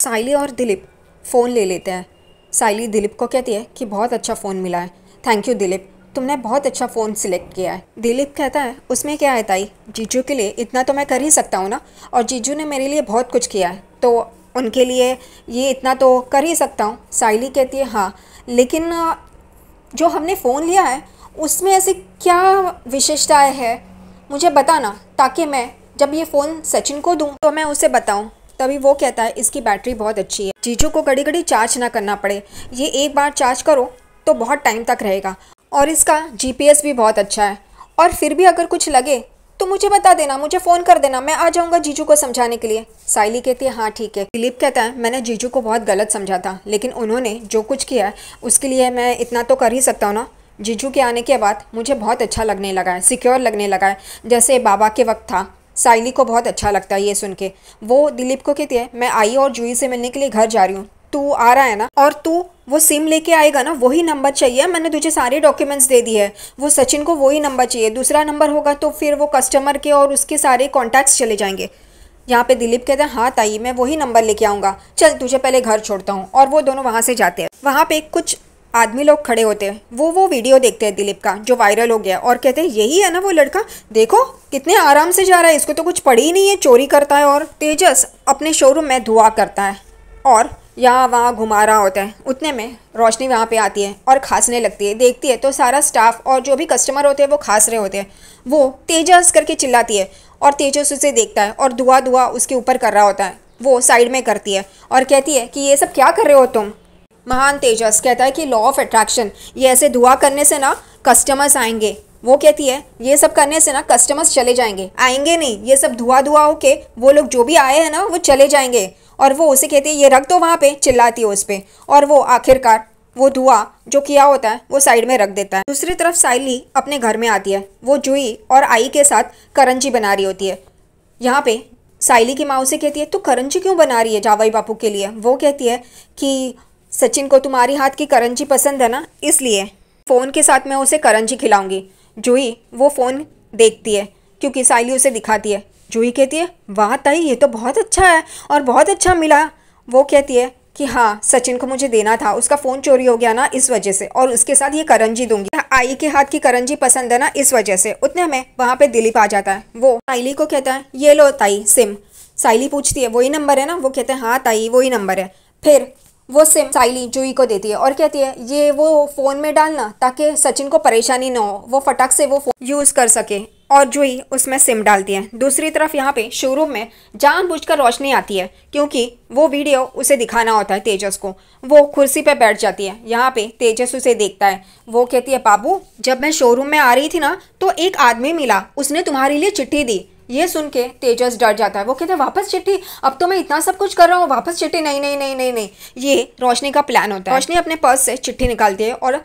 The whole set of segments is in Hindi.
साइली और दिलीप फ़ोन ले लेते हैं। साइली दिलीप को कहती है कि बहुत अच्छा फ़ोन मिला है, थैंक यू दिलीप, तुमने बहुत अच्छा फ़ोन सिलेक्ट किया है। दिलीप कहता है उसमें क्या है ताई, जीजू के लिए इतना तो मैं कर ही सकता हूँ ना, और जीजू ने मेरे लिए बहुत कुछ किया है तो उनके लिए ये इतना तो कर ही सकता हूँ। साइली कहती है हाँ, लेकिन जो हमने फ़ोन लिया है उसमें ऐसी क्या विशेषताएँ है, मुझे बताना, ताकि मैं जब ये फ़ोन सचिन को दूँ तो मैं उसे बताऊँ। तभी वो कहता है इसकी बैटरी बहुत अच्छी है, जीजू को घड़ी घड़ी चार्ज ना करना पड़े, ये एक बार चार्ज करो तो बहुत टाइम तक रहेगा, और इसका जीपीएस भी बहुत अच्छा है, और फिर भी अगर कुछ लगे तो मुझे बता देना, मुझे फ़ोन कर देना, मैं आ जाऊँगा जीजू को समझाने के लिए। साइली कहती है हाँ ठीक है। दिलीप कहता है मैंने जीजू को बहुत गलत समझा था, लेकिन उन्होंने जो कुछ किया है उसके लिए मैं इतना तो कर ही सकता हूँ ना। जीजू के आने के बाद मुझे बहुत अच्छा लगने लगा है, सिक्योर लगने लगा है, जैसे बाबा के वक्त था। साइली को बहुत अच्छा लगता है ये सुन के। वो दिलीप को कहती है मैं आई और जूही से मिलने के लिए घर जा रही हूँ, तू आ रहा है ना, और तू वो सिम लेके आएगा ना, वही नंबर चाहिए, मैंने तुझे सारे डॉक्यूमेंट्स दे दिए है, वो सचिन को वही नंबर चाहिए, दूसरा नंबर होगा तो फिर वो कस्टमर के और उसके सारे कॉन्टैक्ट्स चले जाएंगे। यहाँ पे दिलीप कहता है हाँ ताई मैं वही नंबर लेके आऊँगा, चल तुझे पहले घर छोड़ता हूँ। और वो दोनों वहाँ से जाते हैं। वहाँ पे कुछ आदमी लोग खड़े होते हैं, वो वीडियो देखते हैं दिलीप का जो वायरल हो गया, और कहते हैं यही है ना वो लड़का, देखो कितने आराम से जा रहा है, इसको तो कुछ पड़ी ही नहीं है, चोरी करता है और तेजस अपने शोरूम में धुआं करता है और यहाँ वहाँ घुमा रहा होता है। उतने में रोशनी वहाँ पे आती है और खांसने लगती है, देखती है तो सारा स्टाफ और जो भी कस्टमर होते हैं वो खांस रहे होते हैं। वो तेजस करके चिल्लाती है और तेजस उसे देखता है और धुआं उसके ऊपर कर रहा होता है। वो साइड में करती है और कहती है कि ये सब क्या कर रहे हो तुम। महान तेजस कहता है कि लॉ ऑफ अट्रैक्शन, ये ऐसे धुआं करने से ना कस्टमर्स आएंगे। वो कहती है ये सब करने से ना कस्टमर्स चले जाएंगे, आएंगे नहीं, ये सब धुआं होके वो लोग जो भी आए हैं ना वो चले जाएंगे। और वो उसे कहती है ये रख दो वहाँ पे, चिल्लाती है उस पर, और वो आखिरकार वो धुआं जो किया होता है वो साइड में रख देता है। दूसरी तरफ साइली अपने घर में आती है, वो जूही और आई के साथ करंजी बना रही होती है। यहाँ पे साइली की माँ उसे कहती है तू करंजी क्यों बना रही है जावाई बापू के लिए। वो कहती है कि सचिन को तुम्हारी हाथ की करंजी पसंद है ना, इसलिए फ़ोन के साथ मैं उसे करंजी खिलाऊंगी। जूही वो फ़ोन देखती है क्योंकि साइली उसे दिखाती है। जूही कहती है वाह ताई ये तो बहुत अच्छा है और बहुत अच्छा मिला। वो कहती है कि हाँ सचिन को मुझे देना था, उसका फ़ोन चोरी हो गया ना इस वजह से, और उसके साथ ये करंजी दूंगी, आई के हाथ की करंजी पसंद है ना इस वजह से। उतने में वहाँ पे दिलीप आ जाता है। वो साइली को कहता है ये लो ताई सिम। साइली पूछती है वही नंबर है ना, वो कहते हैं हाँ ताई वही नंबर है। फिर वो सिम साइली जूही को देती है और कहती है ये वो फ़ोन में डालना ताकि सचिन को परेशानी ना हो, वो फटाक से वो फ़ोन यूज़ कर सके, और जूही उसमें सिम डालती है। दूसरी तरफ यहाँ पे शोरूम में जानबूझकर रोशनी आती है क्योंकि वो वीडियो उसे दिखाना होता है तेजस को। वो कुर्सी पे बैठ जाती है। यहाँ पे तेजस उसे देखता है। वो कहती है बाबू जब मैं शोरूम में आ रही थी ना तो एक आदमी मिला, उसने तुम्हारे लिए चिट्ठी दी। ये सुन के तेजस डर जाता है। वो कहते हैं वापस चिट्ठी, अब तो मैं इतना सब कुछ कर रहा हूँ, वापस चिट्ठी, नहीं नहीं नहीं नहीं नहीं। ये रोशनी का प्लान होता है। रोशनी अपने पर्स से चिट्ठी निकालती है और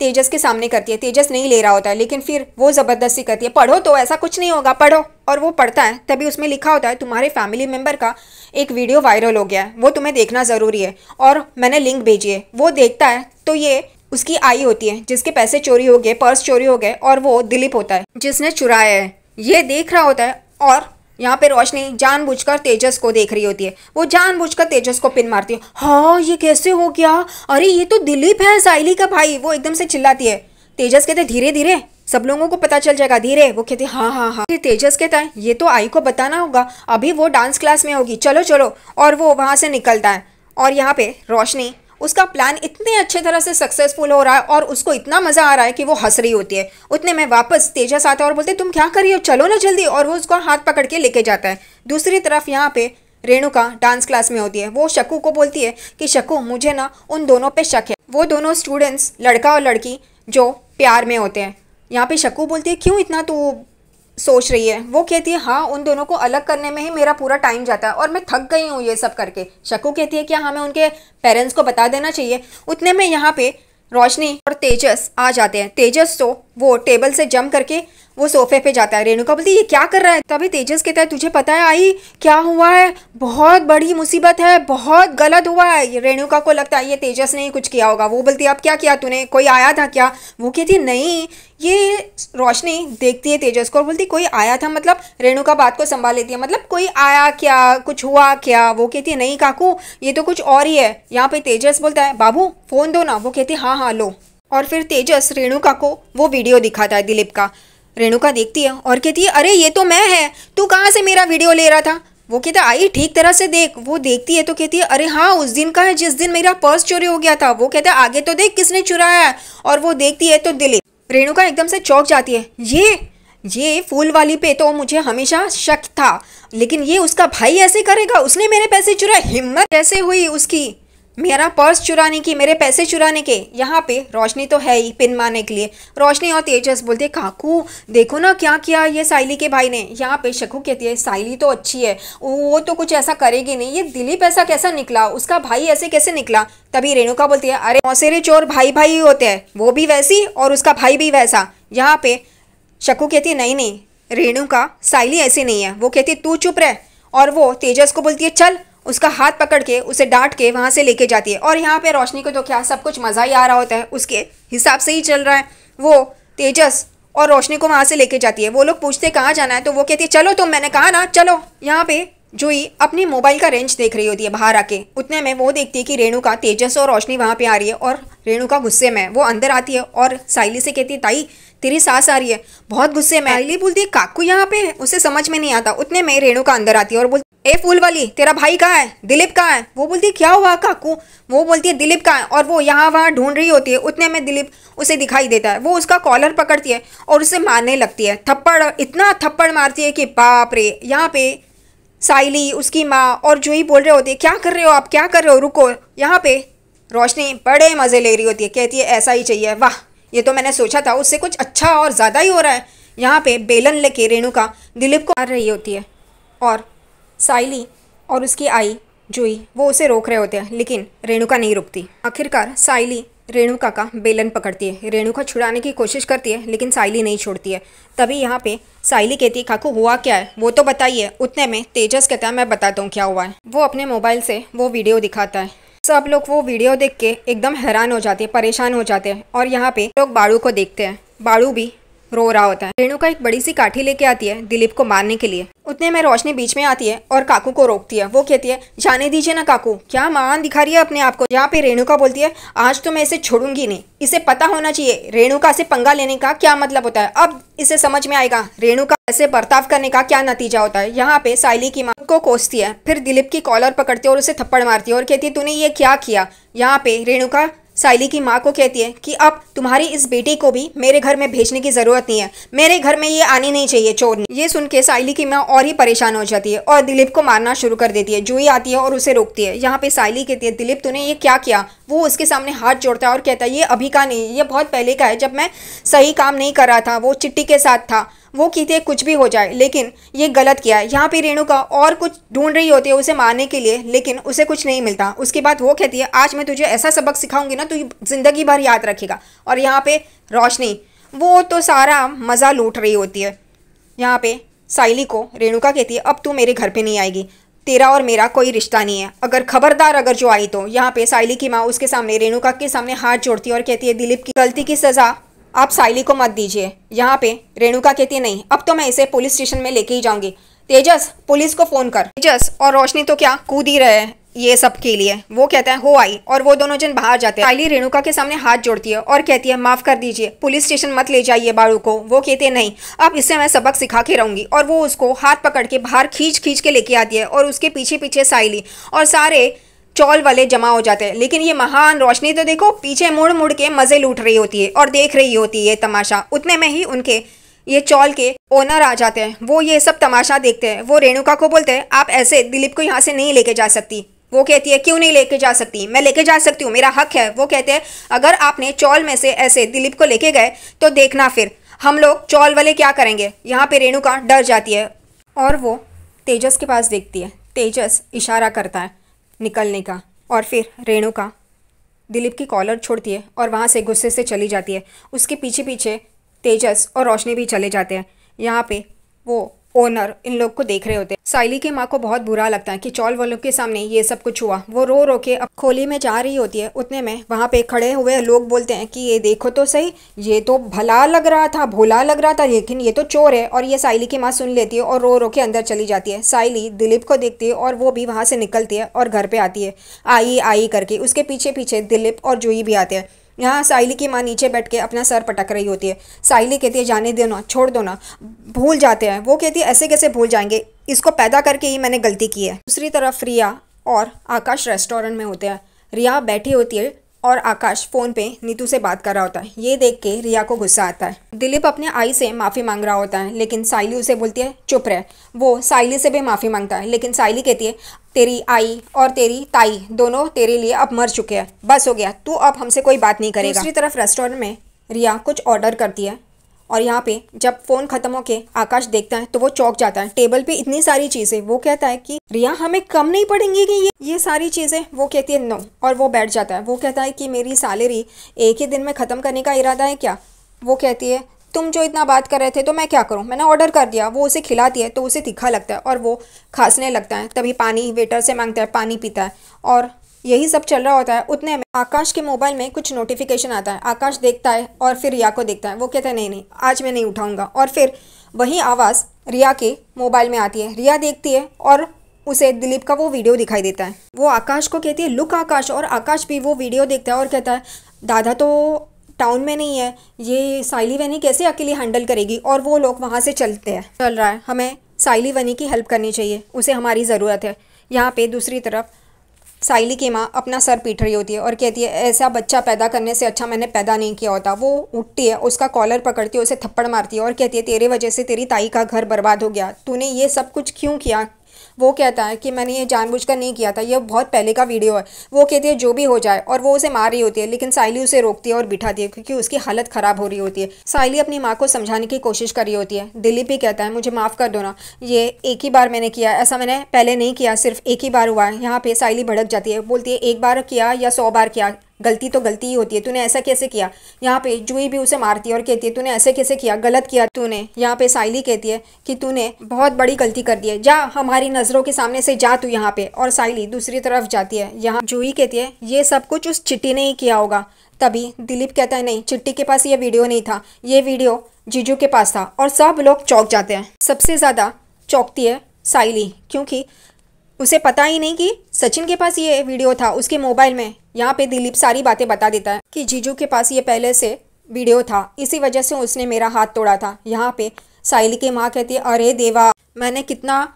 तेजस के सामने करती है। तेजस नहीं ले रहा होता है, लेकिन फिर वो ज़बरदस्ती करती है पढ़ो तो ऐसा कुछ नहीं होगा, पढ़ो। और वो पढ़ता है, तभी उसमें लिखा होता है तुम्हारे फैमिली मेम्बर का एक वीडियो वायरल हो गया है, वो तुम्हें देखना ज़रूरी है और मैंने लिंक भेजी है। वो देखता है तो ये उसकी आई होती है जिसके पैसे चोरी हो गए, पर्स चोरी हो गए, और वो दिलीप होता है जिसने चुराया है। ये देख रहा होता है और यहाँ पे रोशनी जानबूझकर तेजस को देख रही होती है। वो जानबूझकर तेजस को पिन मारती है। हाँ ये कैसे हो गया, अरे ये तो दिलीप है साइली का भाई। वो एकदम से चिल्लाती है। तेजस कहते धीरे धीरे सब लोगों को पता चल जाएगा, धीरे। वो कहते हाँ हाँ हाँ। तेजस कहता है ये तो आई को बताना होगा, अभी वो डांस क्लास में होगी, चलो चलो। और वो वहाँ से निकलता है। और यहाँ पे रोशनी उसका प्लान इतने अच्छे तरह से सक्सेसफुल हो रहा है और उसको इतना मज़ा आ रहा है कि वो हंस रही होती है। उतने में वापस तेजस आता है और बोलते तुम क्या कर रही हो, चलो ना जल्दी। और वो उसको हाथ पकड़ के लेके जाता है। दूसरी तरफ यहाँ पे रेणुका डांस क्लास में होती है। वो शकू को बोलती है कि शकू मुझे ना उन दोनों पे शक है, वो दोनों स्टूडेंट्स लड़का और लड़की जो प्यार में होते हैं। यहाँ पे शकू बोलती है क्यों इतना तू सोच रही है। वो कहती है हाँ उन दोनों को अलग करने में ही मेरा पूरा टाइम जाता है और मैं थक गई हूँ ये सब करके। शकू कहती है क्या हमें उनके पेरेंट्स को बता देना चाहिए। उतने में यहाँ पे रोशनी और तेजस आ जाते हैं। तेजस तो वो टेबल से जंप करके वो सोफे पे जाता है। रेणुका बोलती है ये क्या कर रहा है? तभी तेजस कहता है तुझे पता है आई क्या हुआ है? बहुत बड़ी मुसीबत है, बहुत गलत हुआ है। रेणुका को लगता है ये तेजस ने ही कुछ किया होगा। वो बोलती है अब क्या किया तूने, कोई आया था क्या? वो कहती नहीं। ये रोशनी देखती है तेजस को और बोलती कोई आया था मतलब? रेणुका बात को संभाल लेती है, मतलब कोई आया क्या, कुछ हुआ क्या? वो कहती है नहीं काकू ये तो कुछ और ही है। यहाँ पे तेजस बोलता है बाबू फोन दो ना। वो कहती है हाँ हाँ लो। और फिर तेजस रेणुका को वो वीडियो दिखाता है दिलीप का। रेणुका देखती है और कहती है अरे ये तो मैं है, तू कहाँ से मेरा वीडियो ले रहा था? वो कहता है आई ठीक तरह से देख। वो देखती है तो कहती है अरे हाँ उस दिन का है जिस दिन मेरा पर्स चोरी हो गया था। वो कहता है आगे तो देख किसने चुराया है। और वो देखती है तो दिलीप। रेणुका एकदम से चौंक जाती है। ये फूल वाली पे तो मुझे हमेशा शक था, लेकिन ये उसका भाई ऐसे करेगा? उसने मेरे पैसे चुराए? हिम्मत कैसे हुई उसकी मेरा पर्स चुराने की, मेरे पैसे चुराने के? यहाँ पे रोशनी तो है ही पिन मारने के लिए। रोशनी और तेजस बोलते काकू देखो ना क्या किया ये साइली के भाई ने। यहाँ पे शकू कहती है साइली तो अच्छी है, वो तो कुछ ऐसा करेगी नहीं, ये दिलीप ऐसा कैसा निकला, उसका भाई ऐसे कैसे निकला? तभी रेणुका बोलती है अरे मौसेरे चोर भाई भाई ही होते हैं, वो भी वैसी और उसका भाई भी वैसा। यहाँ पे शकू कहती है नहीं रेणुका साइली ऐसी नहीं है। वो कहती है तू चुप रह। और वो तेजस को बोलती है चल, उसका हाथ पकड़ के उसे डांट के वहाँ से लेके जाती है। और यहाँ पे रोशनी को तो क्या सब कुछ मज़ा ही आ रहा होता है, उसके हिसाब से ही चल रहा है। वो तेजस और रोशनी को वहाँ से लेके जाती है। वो लोग पूछते कहाँ जाना है तो वो कहती है चलो तुम, मैंने कहा ना चलो। यहाँ पे जूही अपनी मोबाइल का रेंज देख रही होती है बाहर आके। उतने में वो देखती है कि रेणुका तेजस और रोशनी वहाँ पे आ रही है और रेणुका गुस्से में। वो अंदर आती है और साइली से कहती है ताई तेरी सास आ रही है, बहुत गुस्से में। साइली बोलती है काकू यहाँ पे, उसे समझ में नहीं आता। उतने में रेणुका अंदर आती है और बोलती ए फूल वाली तेरा भाई कहाँ है, दिलीप कहाँ है? वो बोलती है क्या हुआ काकू? वो बोलती है दिलीप कहाँ है? और वो यहाँ वहाँ ढूंढ रही होती है। उतने में दिलीप उसे दिखाई देता है। वो उसका कॉलर पकड़ती है और उसे मारने लगती है, थप्पड़, इतना थप्पड़ मारती है कि बाप रे। यहाँ पे साइली, उसकी माँ और जूही बोल रहे होते हैं क्या कर रहे हो आप, क्या कर रहे हो, रुको। यहाँ पे रोशनी बड़े मज़े ले रही होती है, कहती है ऐसा ही चाहिए, वाह ये तो मैंने सोचा था उससे कुछ अच्छा और ज़्यादा ही हो रहा है। यहाँ पे बेलन लेके रेणुका दिलीप को मार रही होती है और साइली और उसकी आई जूही वो उसे रोक रहे होते हैं, लेकिन रेणुका नहीं रुकती। आखिरकार साइली रेणुका का बेलन पकड़ती है। रेणुका छुड़ाने की कोशिश करती है लेकिन साइली नहीं छोड़ती है। तभी यहाँ पे साइली कहती है काकू हुआ क्या है वो तो बताइए। उतने में तेजस कहता है मैं बताता हूँ क्या हुआ है। वो अपने मोबाइल से वो वीडियो दिखाता है। सब लोग वो वीडियो देख के एकदम हैरान हो जाते हैं, परेशान हो जाते हैं। और यहाँ पे लोग बाड़ू को देखते हैं, बाड़ू भी रो रहा होता है। रेणुका एक बड़ी सी काठी लेके आती है दिलीप को मारने के लिए। उतने में रोशनी बीच में आती है और काकू को रोकती है। वो कहती है जाने दीजिए ना काकू, क्या मान दिखा रही है अपने आप को। यहाँ पे रेणुका बोलती है आज तो मैं इसे छोड़ूंगी नहीं, इसे पता होना चाहिए रेणुका से पंगा लेने का क्या मतलब होता है। अब इसे समझ में आएगा रेणुका ऐसे बर्ताव करने का क्या नतीजा होता है। यहाँ पे साइली की माँ को कोसती है, फिर दिलीप की कॉलर पकड़ती है और उसे थप्पड़ मारती है और कहती है तूने ये क्या किया। यहाँ पे रेणुका साइली की माँ को कहती है कि अब तुम्हारी इस बेटी को भी मेरे घर में भेजने की ज़रूरत नहीं है, मेरे घर में ये आनी नहीं चाहिए चोरनी। ये सुन के साइली की माँ और ही परेशान हो जाती है और दिलीप को मारना शुरू कर देती है। जूही आती है और उसे रोकती है। यहाँ पे साइली कहती है दिलीप तूने ये क्या किया। वो उसके सामने हाथ जोड़ता है और कहता है ये अभी का नहीं, ये बहुत पहले का है, जब मैं सही काम नहीं कर रहा था, वो चिट्टी के साथ था। वो कहते हैं कुछ भी हो जाए लेकिन ये गलत किया है। यहाँ पे रेणुका और कुछ ढूंढ रही होती है उसे मारने के लिए, लेकिन उसे कुछ नहीं मिलता। उसके बाद वो कहती है आज मैं तुझे ऐसा सबक सिखाऊंगी ना तू जिंदगी भर याद रखेगा। और यहाँ पे रोशनी वो तो सारा मज़ा लूट रही होती है। यहाँ पे साइली को रेणुका कहती है अब तू मेरे घर पे नहीं आएगी, तेरा और मेरा कोई रिश्ता नहीं है, अगर खबरदार अगर जो आई तो। यहाँ पे साइली की माँ उसके सामने रेणुका के सामने हाथ जोड़ती है और कहती है दिलीप की गलती की सज़ा आप साइली को मत दीजिए। यहाँ पे रेणुका कहती है नहीं अब तो मैं इसे पुलिस स्टेशन में लेके ही जाऊंगी। तेजस पुलिस को फ़ोन कर। तेजस और रोशनी तो क्या कूद ही रहे हैं ये सब के लिए। वो कहता है हो आई और वो दोनों जन बाहर जाते हैं। साइली रेणुका के सामने हाथ जोड़ती है और कहती है माफ़ कर दीजिए, पुलिस स्टेशन मत ले जाइए बाड़ू को। वो कहते हैं नहीं अब इससे मैं सबक सिखा के रहूँगी। और वो उसको हाथ पकड़ के बाहर खींच खींच के लेके आती है और उसके पीछे पीछे साइली और सारे चौल वाले जमा हो जाते हैं। लेकिन ये महान रोशनी तो देखो पीछे मुड़ मुड़ के मज़े लूट रही होती है और देख रही होती है ये तमाशा। उतने में ही उनके ये चौल के ओनर आ जाते हैं। वो ये सब तमाशा देखते हैं। वो रेणुका को बोलते हैं आप ऐसे दिलीप को यहाँ से नहीं लेके जा सकती। वो कहती है क्यों नहीं लेके जा सकती, मैं लेके जा सकती हूँ, मेरा हक है। वो कहते हैं अगर आपने चौल में से ऐसे दिलीप को लेके गए तो देखना फिर हम लोग चौल वाले क्या करेंगे। यहाँ पे रेणुका डर जाती है और वो तेजस के पास देखती है। तेजस इशारा करता है निकलने का और फिर रेणुका दिलीप की कॉलर छोड़ती है और वहाँ से गुस्से से चली जाती है। उसके पीछे पीछे तेजस और रोशनी भी चले जाते हैं। यहाँ पे वो ओनर इन लोग को देख रहे होते हैं। साइली की माँ को बहुत बुरा लगता है कि चौल वालों के सामने ये सब कुछ हुआ। वो रो रो के अब खोली में जा रही होती है। उतने में वहाँ पे खड़े हुए लोग बोलते हैं कि ये देखो तो सही, ये तो भला लग रहा था, भोला लग रहा था, लेकिन ये तो चोर है। और ये साइली की माँ सुन लेती है और रो रो के अंदर चली जाती है। साइली दिलीप को देखती है और वो भी वहाँ से निकलती है और घर पे आती है आई आई करके। उसके पीछे पीछे दिलीप और जूही भी आते हैं। यहाँ साइली की माँ नीचे बैठ के अपना सर पटक रही होती है। साइली कहती है जाने दो ना, छोड़ दो ना, भूल जाते हैं। वो कहती है ऐसे कैसे भूल जाएंगे, इसको पैदा करके ही मैंने गलती की है। दूसरी तरफ रिया और आकाश रेस्टोरेंट में होते हैं। रिया बैठी होती है और आकाश फ़ोन पे नीतू से बात कर रहा होता है। ये देख के रिया को गुस्सा आता है। दिलीप अपने आई से माफ़ी मांग रहा होता है, लेकिन साइली उसे बोलती है चुप रह। वो साइली से भी माफ़ी मांगता है, लेकिन साइली कहती है तेरी आई और तेरी ताई दोनों तेरे लिए अब मर चुके हैं, बस हो गया, तू अब हमसे कोई बात नहीं करेगा। दूसरी तरफ रेस्टोरेंट में रिया कुछ ऑर्डर करती है और यहाँ पे जब फ़ोन ख़त्म होके आकाश देखता है तो वो चौंक जाता है। टेबल पे इतनी सारी चीज़ें। वो कहता है कि रिया हमें कम नहीं पड़ेंगी कि ये सारी चीज़ें। वो कहती है नो, और वो बैठ जाता है। वो कहता है कि मेरी सैलरी एक ही दिन में ख़त्म करने का इरादा है क्या? वो कहती है तुम जो इतना बात कर रहे थे तो मैं क्या करूं, मैंने ऑर्डर कर दिया। वो उसे खिलाती है तो उसे तीखा लगता है और वो खांसने लगता है। तभी पानी वेटर से मांगता है, पानी पीता है और यही सब चल रहा होता है। उतने में आकाश के मोबाइल में कुछ नोटिफिकेशन आता है। आकाश देखता है और फिर रिया को देखता है। वो कहता है नहीं नहीं, आज मैं नहीं उठाऊंगा। और फिर वही आवाज़ रिया के मोबाइल में आती है। रिया देखती है और उसे दिलीप का वो वीडियो दिखाई देता है। वो आकाश को कहती है लुक आकाश, और आकाश भी वो वीडियो देखता है और कहता है दादा तो टाउन में नहीं है, ये साइली वनी कैसे अकेली हैंडल करेगी। और वो लोग वहाँ से चलते हैं। चल रहा है, हमें साइली वनी की हेल्प करनी चाहिए, उसे हमारी ज़रूरत है। यहाँ पे दूसरी तरफ साइली की माँ अपना सर पीट रही होती है और कहती है ऐसा बच्चा पैदा करने से अच्छा मैंने पैदा नहीं किया होता। वो उठती है, उसका कॉलर पकड़ती है, उसे थप्पड़ मारती है और कहती है तेरे वजह से तेरी ताई का घर बर्बाद हो गया, तूने ये सब कुछ क्यों किया। वो कहता है कि मैंने ये जानबूझकर नहीं किया था, ये बहुत पहले का वीडियो है। वो कहती है जो भी हो जाए, और वो उसे मार रही होती है, लेकिन साइली उसे रोकती है और बिठाती है क्योंकि उसकी हालत ख़राब हो रही होती है। साइली अपनी माँ को समझाने की कोशिश कर रही होती है। दिलीप भी कहता है मुझे माफ़ कर दो ना, ये एक ही बार मैंने किया, ऐसा मैंने पहले नहीं किया, सिर्फ एक ही बार हुआ है। यहाँ पे साइली भड़क जाती है, बोलती है एक बार किया या 100 बार किया, गलती तो गलती ही होती है, तूने ऐसा कैसे किया। यहाँ पे जूही भी उसे मारती है और कहती है तूने ऐसे कैसे किया, गलत किया तूने। यहाँ पे साइली कहती है कि तूने बहुत बड़ी गलती कर दी है, जा हमारी नज़रों के सामने से जा तू यहाँ पे। और साइली दूसरी तरफ जाती है। यहाँ जूही कहती है ये सब कुछ उस चिट्टी ने ही किया होगा। तभी दिलीप कहता है नहीं, चिट्टी के पास ये वीडियो नहीं था, ये वीडियो जीजू के पास था। और सब लोग चौंक जाते हैं। सबसे ज़्यादा चौंकती है साइली, क्योंकि उसे पता ही नहीं कि सचिन के पास ये वीडियो था उसके मोबाइल में। यहाँ पे दिलीप सारी बातें बता देता है कि जीजू के पास ये पहले से वीडियो था, इसी वजह से उसने मेरा हाथ तोड़ा था। यहाँ पे साइली की माँ कहती है अरे देवा, मैंने कितना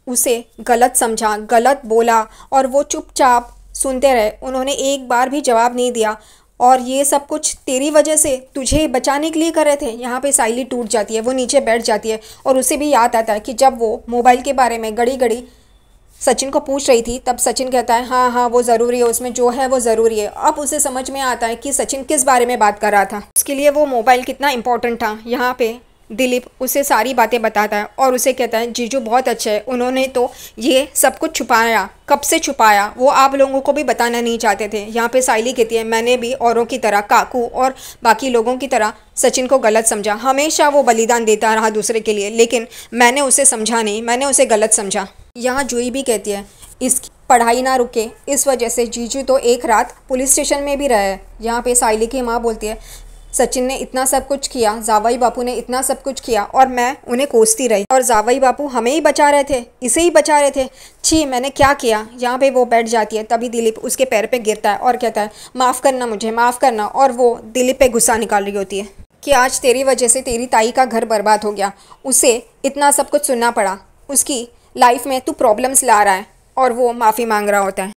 उसे गलत समझा, गलत बोला, और वो चुपचाप सुनते रहे, उन्होंने एक बार भी जवाब नहीं दिया, और ये सब कुछ तेरी वजह से, तुझे बचाने के लिए कर रहे थे। यहाँ पे साइली टूट जाती है, वो नीचे बैठ जाती है और उसे भी याद आता है कि जब वो मोबाइल के बारे में घड़ी घड़ी सचिन को पूछ रही थी, तब सचिन कहता है हाँ हाँ वो ज़रूरी है, उसमें जो है वो ज़रूरी है। अब उसे समझ में आता है कि सचिन किस बारे में बात कर रहा था, उसके लिए वो मोबाइल कितना इम्पोर्टेंट था। यहाँ पे दिलीप उसे सारी बातें बताता है और उसे कहता है जीजू बहुत अच्छे है, उन्होंने तो ये सब कुछ छुपाया, कब से छुपाया, वो आप लोगों को भी बताना नहीं चाहते थे। यहाँ पे साइली कहती है मैंने भी औरों की तरह, काकू और बाकी लोगों की तरह सचिन को गलत समझा, हमेशा वो बलिदान देता रहा दूसरे के लिए, लेकिन मैंने उसे समझा नहीं, मैंने उसे गलत समझा। यहाँ जूही भी कहती है इसकी पढ़ाई ना रुके, इस वजह से जीजू तो एक रात पुलिस स्टेशन में भी रहे। यहाँ पे साइली की माँ बोलती है सचिन ने इतना सब कुछ किया, जावाई बापू ने इतना सब कुछ किया, और मैं उन्हें कोसती रही, और जावाई बापू हमें ही बचा रहे थे, इसे ही बचा रहे थे, छी मैंने क्या किया। यहाँ पे वो बैठ जाती है। तभी दिलीप उसके पैर पे गिरता है और कहता है माफ़ करना मुझे, माफ़ करना। और वो दिलीप पे गुस्सा निकाल रही होती है कि आज तेरी वजह से तेरी ताई का घर बर्बाद हो गया, उसे इतना सब कुछ सुनना पड़ा, उसकी लाइफ में तू प्रॉब्लम्स ला रहा है, और वो माफ़ी मांग रहा होता है।